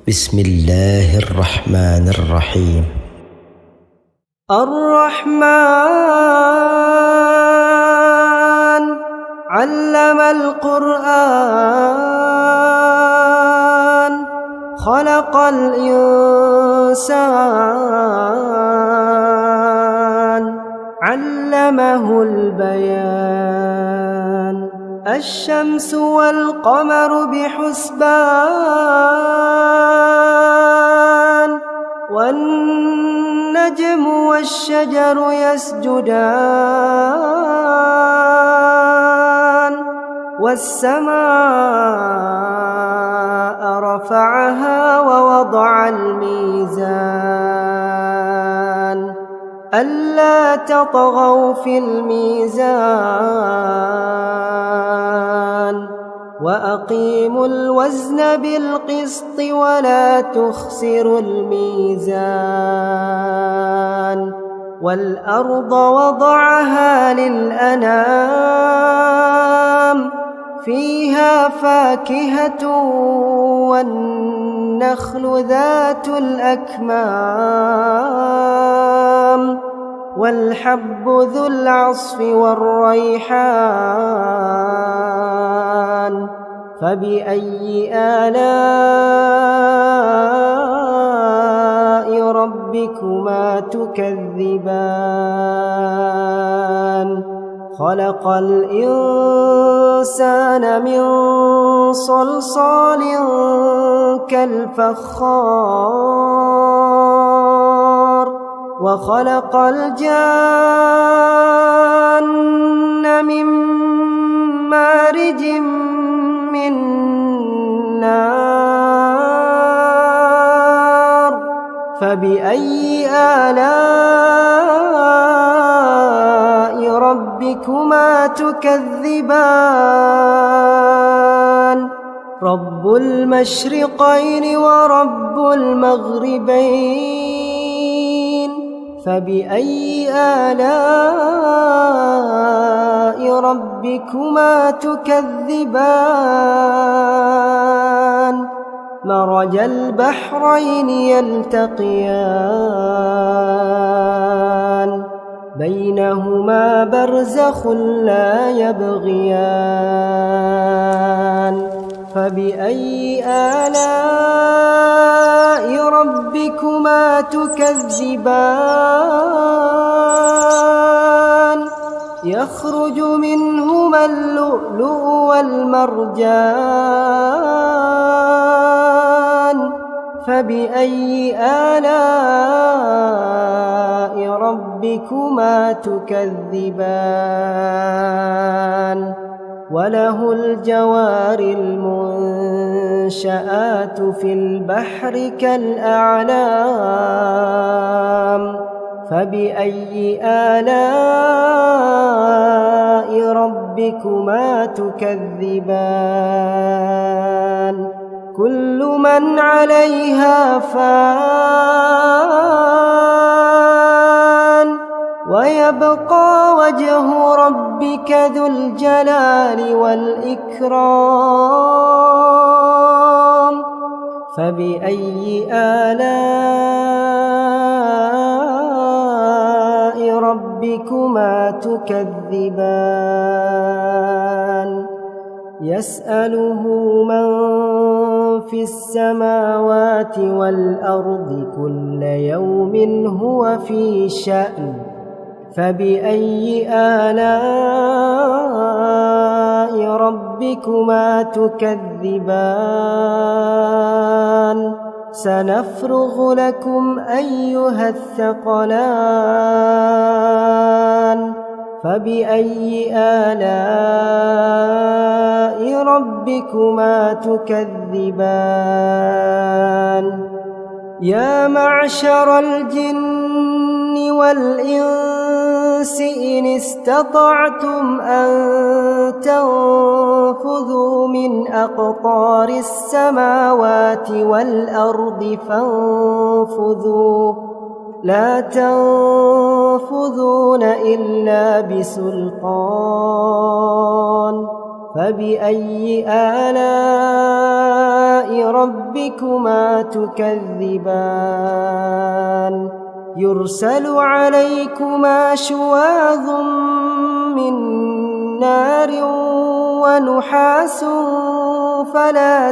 بسم الله الرحمن الرحيم. الرحمن علم القرآن خلق الإنسان علمه البيان الشمس والقمر بحسبان والنجم والشجر يسجدان والسماء رفعها ووضع الميزان ألا تطغوا في الميزان وأقيموا الوزن بالقسط ولا تخسروا الميزان والأرض وضعها للأنام فيها فاكهة والنخل ذات الأكمام والحب ذو العصف والريحان فبأي آلاء ربكما تكذبان خلق الإنسان من صلصال كالفخار وخلق الجان من مارج من نار فبأي آلاء ربكما تكذبان رب المشرقين ورب المغربين فبأي آلاء ربكما تكذبان مرج البحرين يلتقيان بينهما برزخ لا يبغيان فبأي آلاء ربكما تكذبان يخرج منهما اللؤلؤ والمرجان فبأي آلاء ربكما تكذبان وله الجوار المنشآت في البحر كالأعلام فبأي آلاء ربكما تكذبان كل من عليها فان ويبقى وجه ربك ذو الجلال والإكرام فبأي آلاء ربكما تكذبان يسأله من في السماوات والأرض كل يوم هو في شأن فبأي آلاء ربكما تكذبان سنفرغ لكم أيها الثقلان فبأي آلاء ربكما تكذبان يا معشر الجن والإنس إن استطعتم أن تنفذوا من أقطار السماوات والأرض فانفذوا لا تنفذون إلا بسلطان فبأي آلاء ربكما تكذبان يرسل عليكما شواظ من نار ونحاس فلا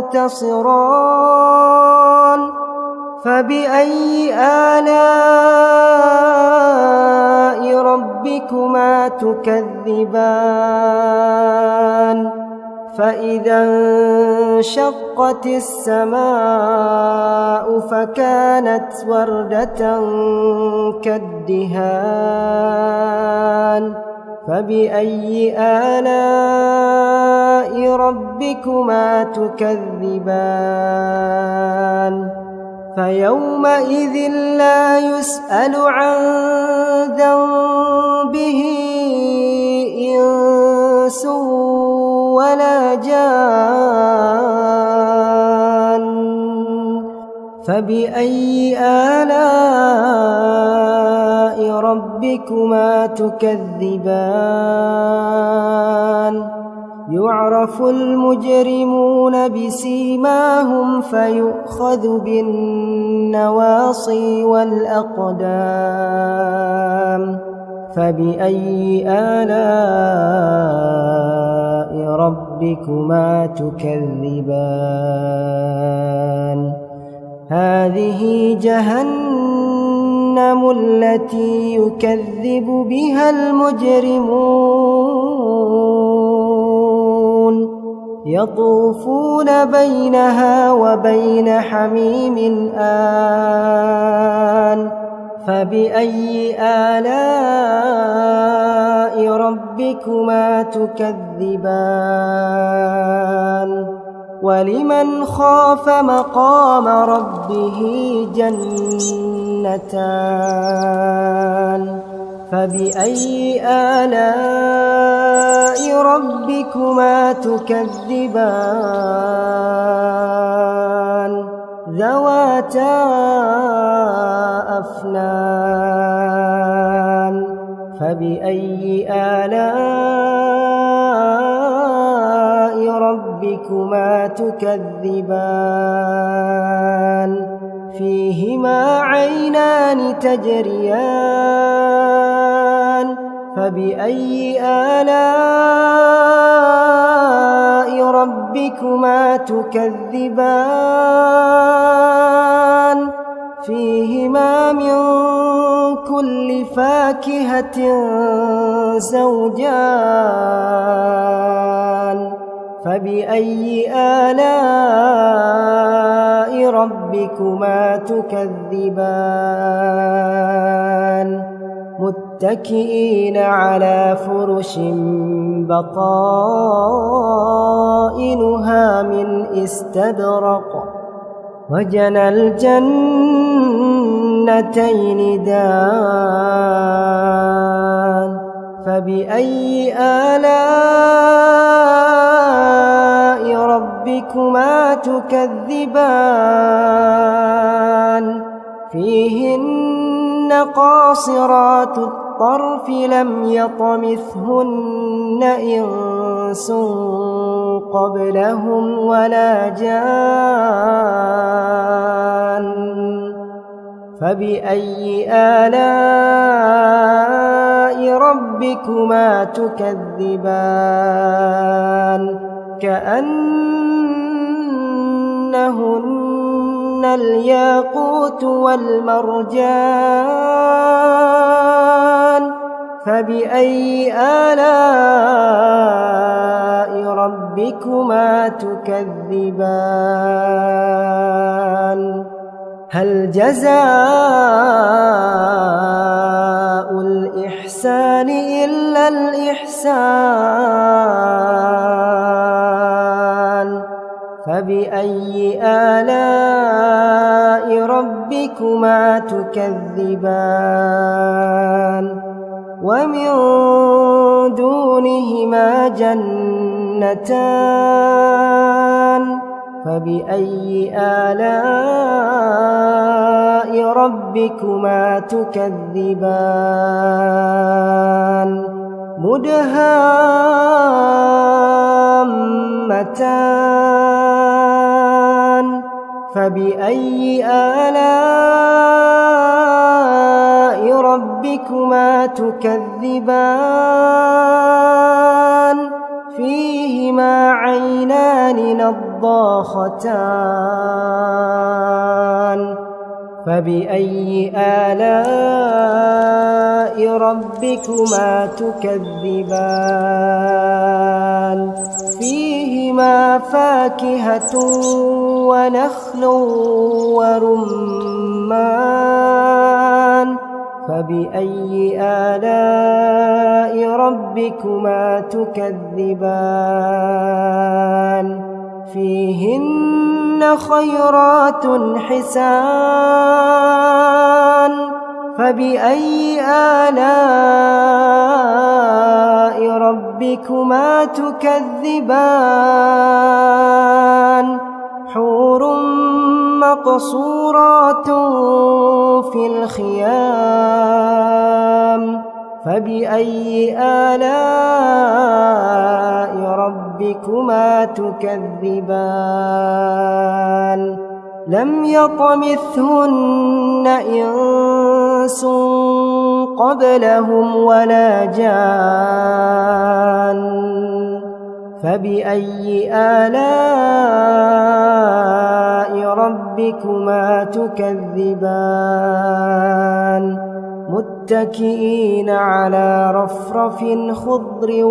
تنتصران فبأي آلاء ربكما تكذبان فإذا انشقت السماء فكانت وردة كالدهان فبأي آلاء ربكما تكذبان فيومئذ لا يسأل عن ذنبه إنس ولا جان فبأي آلاء ربكما تكذبان يعرف المجرمون بسيماهم فيؤخذ بالنواصي والأقدام فبأي آلاء ربكما تكذبان هذه جهنم التي يكذب بها المجرمون يطوفون بينها وبين حميم آن فبأي آلاء ربكما تكذبان ولمن خاف مقام ربه جنتان فبأي آلاء ربكما تكذبان ذواتا أفنان فبأي آلاء ربكما تكذبان فيهما عينان تجريان فبأي آلاء ربكما تكذبان فيهما من كل فاكهة زوجان فبأي آلاء ربكما تكذبان متكئين على فرش بطائنها من استبرق وجنى الجنتين دان فبأي آلاء ربكما تكذبان فيهن قاصرات الطرف لم يطمثهن إنس قبلهم ولا جان فبأي آلاء ربكما تكذبان كأنهن الياقوت والمرجان فبأي آلاء ربكما تكذبان هل جزاء الإحسان إلا الإحسان فبأي آلاء ربكما تكذبان ومن دونهما جنتان فبأي آلاء ربكما تكذبان مدهامتان فبأي آلاء ربكما تكذبان فيهما عينان نضاختان فبأي آلاء ربكما تكذبان فيهما فاكهة ونخل ورمان فبأي آلاء ربكما تكذبان فيهن خيرات حسان فبأي آلاء ربكما تكذبان حور مقصورات في الخيام فبأي آلاء ربكما تكذبان لم يطمثهن إنس قبلهم ولا جان فبأي آلاء ربكما تكذبان متكئين على رفرف خضر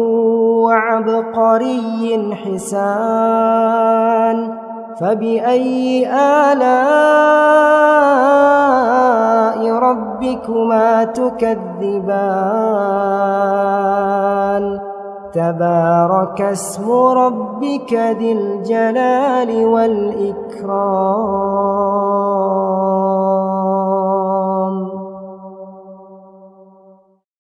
وعبقري حسان فبأي آلاء ربكما تكذبان تبارك اسم ربك ذي الجلال والإكرام